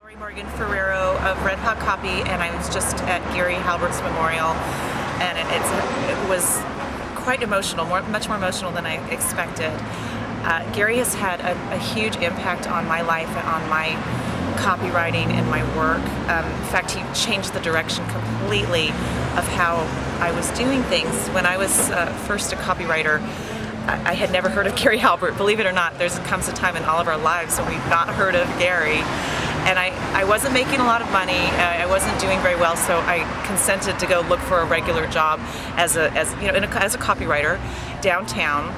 Of Red Hot Copy, and I was just at Gary Halbert's memorial, and it was quite emotional, much more emotional than I expected. Gary has had a huge impact on my life and on my copywriting and my work. In fact, he changed the direction completely of how I was doing things. When I was first a copywriter, I had never heard of Gary Halbert. Believe it or not, there comes a time in all of our lives when we've not heard of Gary. And I wasn't making a lot of money. I wasn't doing very well, so I consented to go look for a regular job as a copywriter downtown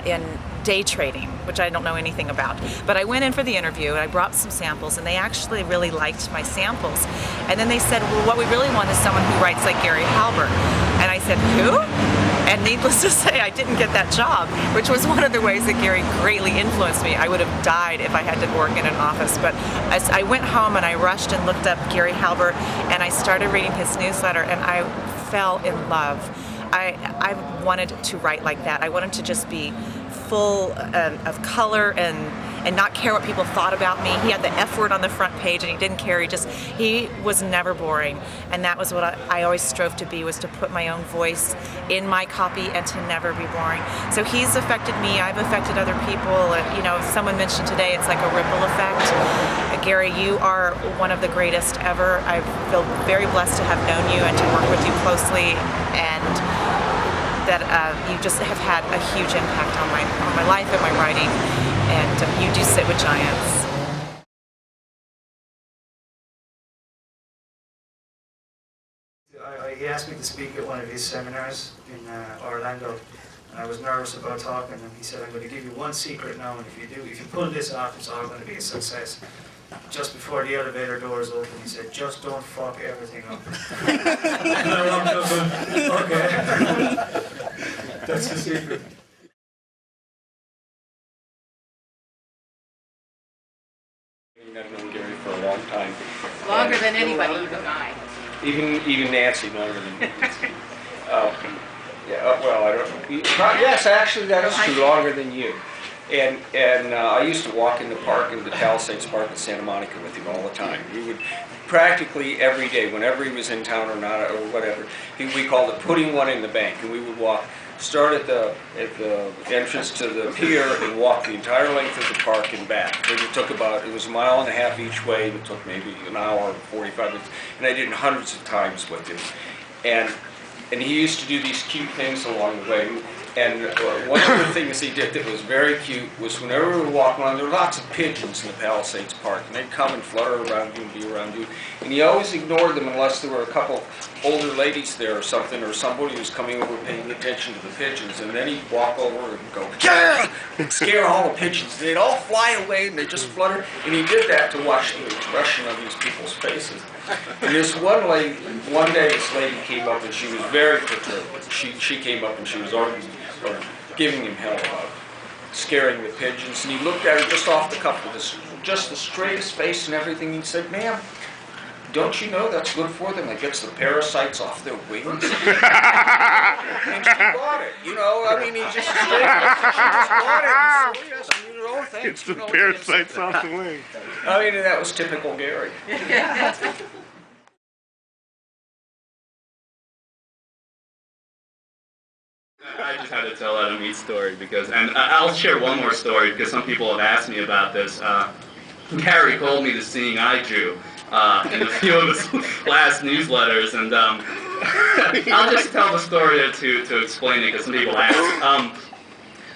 in day trading, which I don't know anything about. But I went in for the interview and I brought some samples, and they actually really liked my samples. And then they said, well, what we really want is someone who writes like Gary Halbert. And I said, who? And needless to say, I didn't get that job, which was one of the ways that Gary greatly influenced me. I would have died if I had to work in an office. But as I went home and I rushed and looked up Gary Halbert, and I started reading his newsletter, and I fell in love. I wanted to write like that. I wanted to just be full of color and not care what people thought about me. He had the F word on the front page, and he didn't care. He was never boring, and that was what I always strove to be, was to put my own voice in my copy and to never be boring. So he's affected me. I've affected other people. Someone mentioned today it's like a ripple effect. Gary, you are one of the greatest ever. I feel very blessed to have known you and to work with you closely, and that you just have had a huge impact on my life and my writing, and you do sit with giants. He asked me to speak at one of his seminars in Orlando, and I was nervous about talking, and he said, I'm going to give you one secret now, and if you pull this off, it's all going to be a success. Just before the elevator doors open, he said, just don't fuck everything up. Okay. That's the secret. I've known Gary for a long time. Longer than anybody, even I. Even Nancy, longer than Nancy. Well, I don't know. Yes, actually, that is true, longer than you. And I used to walk in the park, in the Palisades Park in Santa Monica with him all the time. We would practically every day, whenever he was in town or not, or whatever, we called it putting one in the bank. And we would start at the entrance to the pier and walk the entire length of the park and back. It was a mile and a half each way. It took maybe an hour, 45 minutes. And I did it hundreds of times with him. And he used to do these cute things along the way. And one of the things he did that was very cute was whenever we were walking around, there were lots of pigeons in the Palisades Park, and they'd come and flutter around you and be around you. And he always ignored them unless there were a couple older ladies there or something, or somebody was coming over paying attention to the pigeons. And then he'd walk over and go, yeah! And scare all the pigeons. They'd all fly away and they'd just flutter. And he did that to watch the expression on these people's faces. And this one day this lady came up and she was very perturbed. She came up and she was arguing or giving him hell about scaring the pigeons. And he looked at her just off the cuff with just the straightest face and everything. He said, ma'am, don't you know that's good for them? It gets the parasites off their wings. And she bought it, he just bought it. So, yes, oh, thanks. It's the parasites off the wings. That was typical Gary. I just had to tell that Amit story and I'll share one more story because some people have asked me about this. Gary called me the seeing eye Jew in a few of his last newsletters, and I'll just tell the story to explain it because some people ask.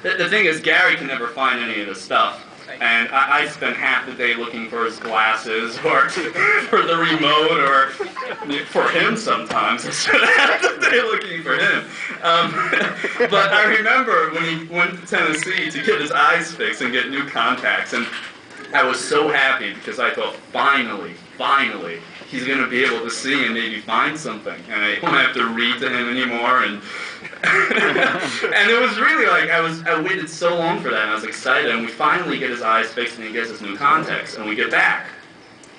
The thing is, Gary can never find any of this stuff. And I spent half the day looking for his glasses, or for the remote, or for him sometimes. I spent half the day looking for him. But I remember when he went to Tennessee to get his eyes fixed and get new contacts, and I was so happy because I thought, finally, he's going to be able to see and maybe find something, and I won't have to read to him anymore. And and it was really like I waited so long for that, and I was excited. And we finally get his eyes fixed, and he gets his new contacts, and we get back.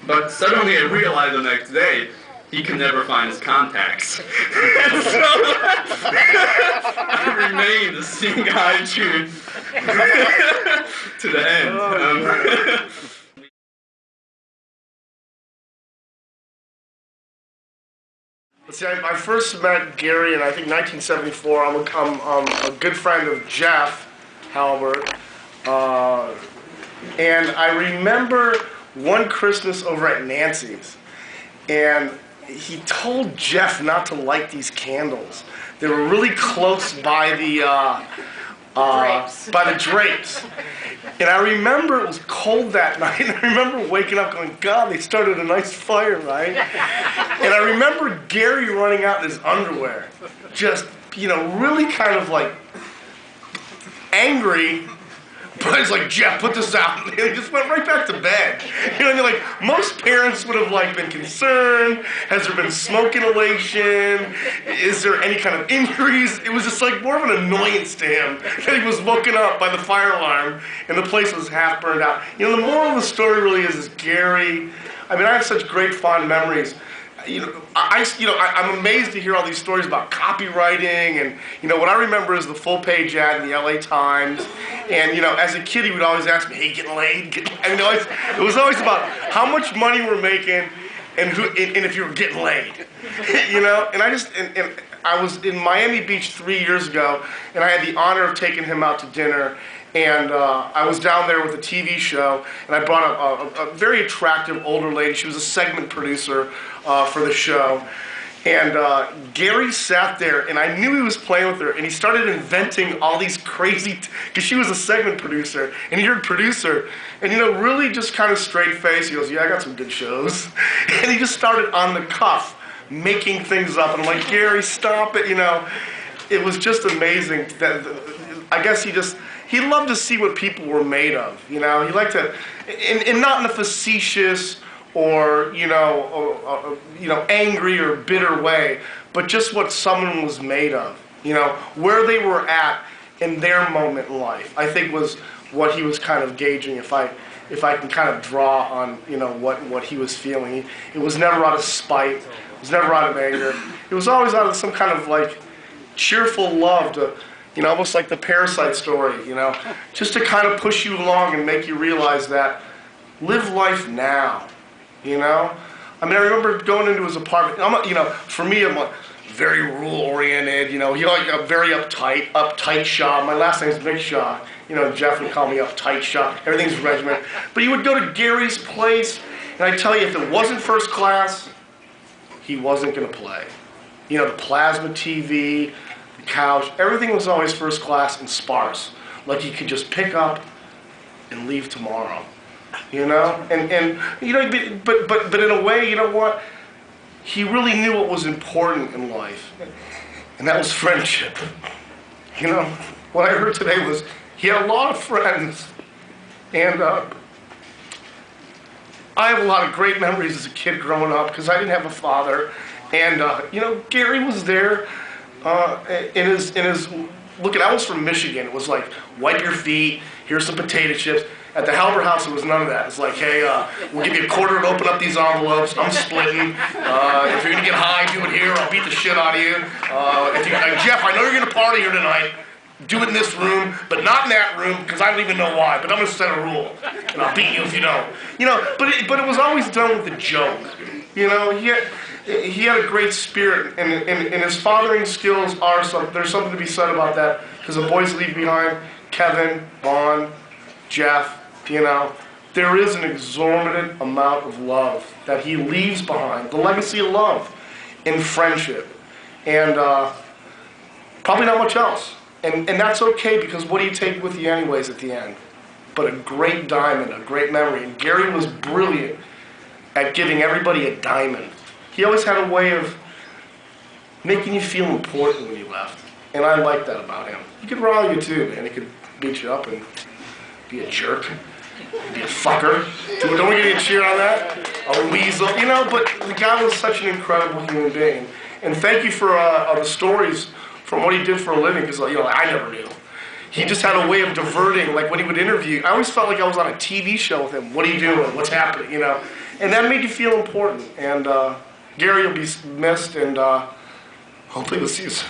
But suddenly I realized the next day he could never find his contacts. And so I remained a seeing eye Jew to the end. Let's see, I first met Gary in, I think, 1974. I'm a good friend of Jeff Halbert. And I remember one Christmas over at Nancy's, and he told Jeff not to light these candles. They were really close by the drapes. And I remember it was cold that night, and I remember waking up going, God, they started a nice fire, right? And I remember Gary running out in his underwear, just, really kind of like angry. But it's like, Jeff, put this out. And he just went right back to bed. Like most parents would have been concerned. Has there been smoke inhalation? Is there any kind of injuries? It was just more of an annoyance to him that he was woken up by the fire alarm and the place was half burned out. The moral of the story really is Gary. I have such great fond memories. I'm amazed to hear all these stories about copywriting, and what I remember is the full page ad in the LA Times, and as a kid he would always ask me, "Hey, getting laid?" It was always about how much money we're making and if you were getting laid, And I was in Miami Beach 3 years ago, and I had the honor of taking him out to dinner. And I was down there with a TV show, and I brought a very attractive older lady. She was a segment producer for the show. And Gary sat there, and I knew he was playing with her, and he started inventing all these crazy, because she was a segment producer, and he heard producer, and really just kind of straight face, he goes, "Yeah, I got some good shows." And he just started on the cuff, making things up, and I'm like, Gary, stop it, It was just amazing. That I guess he loved to see what people were made of, He liked to, and not in a facetious or angry or bitter way, but just what someone was made of, where they were at in their moment in life. I think was what he was kind of gauging. If I can kind of draw on what he was feeling, it was never out of spite, it was never out of anger. It was always out of some kind of cheerful love to. Almost like the Parasite story, just to kind of push you along and make you realize that live life now, I remember going into his apartment. For me, I'm very rule-oriented, he a very uptight Shaw. My last name's Big Shaw. Jeff would call me uptight Shaw. Everything's regimented. But he would go to Gary's place, and I tell you, if it wasn't first class, he wasn't going to play. The plasma TV, couch, everything was always first class and sparse, like you could just pick up and leave tomorrow, but in a way, he really knew what was important in life, and that was friendship. What I heard today was he had a lot of friends, and I have a lot of great memories as a kid growing up because I didn't have a father, and Gary was there. In his I was from Michigan. It was wipe your feet, here's some potato chips. At the Halbert house, it was none of that. It's hey, we'll give you a quarter to open up these envelopes. I'm splitting. If you're going to get high, do it here. I'll beat the shit out of you. Jeff, I know you're going to party here tonight. Do it in this room, but not in that room, because I don't even know why. But I'm going to set a rule, and I'll beat you if you don't. But it was always done with a joke. He had a great spirit, and his fathering skills there's something to be said about that, because the boys leave behind Kevin, Vaughn, Jeff, there is an exorbitant amount of love that he leaves behind, the legacy of love and friendship, and probably not much else. And that's okay, because what do you take with you anyways at the end? But a great diamond, a great memory. And Gary was brilliant at giving everybody a diamond. He always had a way of making you feel important when you left. And I like that about him. He could rile you too, man. He could beat you up and be a jerk, be a fucker. Don't we get a cheer on that? A weasel, but the guy was such an incredible human being. And thank you for the stories from what he did for a living, because I never knew. He just had a way of diverting, when he would interview. I always felt like I was on a TV show with him. What are you doing? What's happening? And that made you feel important. And Gary will be missed, and hopefully we'll see you soon.